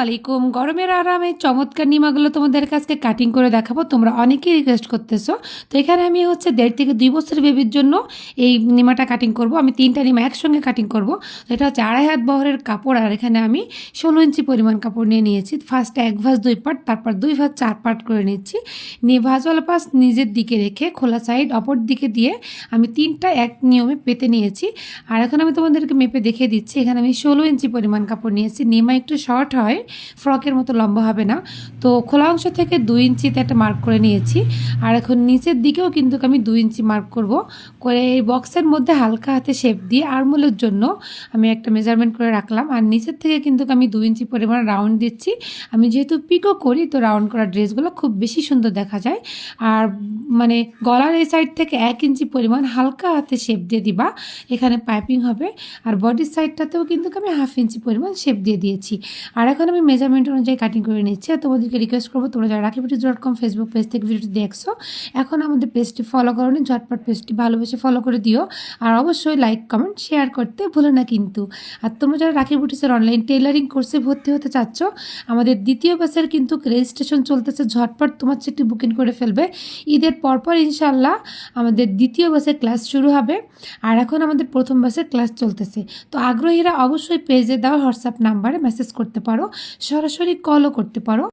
আলাইকুম। গরমের আরামে চমৎকার নিমাগুলো তোমাদের কাছে কাটিং করে দেখাবো। তোমরা অনেকেই রিকোয়েস্ট করতেছো। তো এখানে আমি হচ্ছে 1.5 থেকে 2 বছরের বেবির জন্য এই নিমাটা কাটিং করব। আমি 3টা নিমা একসঙ্গে কাটিং করব। তো এটা হচ্ছে 2.5 হাত বহরের কাপড়, আর এখানে আমি 16 ইঞ্চি পরিমাণ কাপড় নিয়ে নিয়েছি। ফার্স্টে 1 ভাঁজ 2 পার্ট, তারপর 2 ভাঁজ 4 পার্ট করে নিচ্ছি। নিয়ে ভাঁজওয়ালা পাশ নিজের দিকে রেখে খোলা সাইড অপর দিকে দিয়ে আমি 3টা এক নিয়মে পেতে নিয়েছি। আর এখন আমি তোমাদেরকে মেপে দেখিয়ে দিচ্ছি। এখানে আমি 16 ইঞ্চি পরিমাণ কাপড় নিয়েছি। নিমা একটু শর্ট হয়, ফ্রকের মতো লম্বা হবে না। তো খোলা অংশ থেকে 2 ইঞ্চিতে একটা মার্ক করে নিয়েছি। আর এখন নিচের দিকেও কিন্তু আমি 2 ইঞ্চি মার্ক করব। করে এই বক্সের মধ্যে হালকা হাতে শেপ দিয়ে আর্মহোলের জন্য আমি একটা মেজারমেন্ট করে রাখলাম। আর নিচের থেকে কিন্তু আমি 2 ইঞ্চি পরিমাণ রাউন্ড দিচ্ছি। আমি যেহেতু পিকো করি, তো রাউন্ড করা ড্রেসগুলো খুব বেশি সুন্দর দেখা যায়। আর মানে গলার এই সাইড থেকে 1 ইঞ্চি পরিমাণ হালকা হাতে শেপ দিয়ে দিবা, এখানে পাইপিং হবে। আর বডির সাইডটাতেও কিন্তু আমি 1/2 ইঞ্চি পরিমাণ শেপ দিয়ে দিয়েছি। আর এখন আমি মেজারমেন্ট অনুযায়ী কাটিং করে নিচ্ছি। আর তোমাদেরকে রিকোয়েস্ট করবো, তোমরা যারা রাখিবিউটিজ.com ফেসবুক পেজ থেকে ভিডিওটি দেখছো, এখন আমাদের পেজটি ফলো করোনি, ঝটপট পেজটি ভালোবেসে ফলো করে দিও। আর অবশ্যই লাইক কমেন্ট শেয়ার করতে ভুলো না কিন্তু। আর তোমরা যারা রাখি বিউটিজের অনলাইন টেইলারিং কোর্সে ভর্তি হতে চাচ্ছ, আমাদের দ্বিতীয় ব্যাচের কিন্তু রেজিস্ট্রেশন চলতেছে। ঝটপট তোমার সিটটি বুকিং করে ফেলবে। ঈদের পরপর ইনশাল্লাহ আমাদের দ্বিতীয় ব্যাচের ক্লাস শুরু হবে। আর এখন আমাদের প্রথম ব্যাচের ক্লাস চলতেছে। তো আগ্রহীরা অবশ্যই পেজে দেওয়া হোয়াটসঅ্যাপ নাম্বারে মেসেজ করতে পারো, সরাসরি কলও করতে পারো।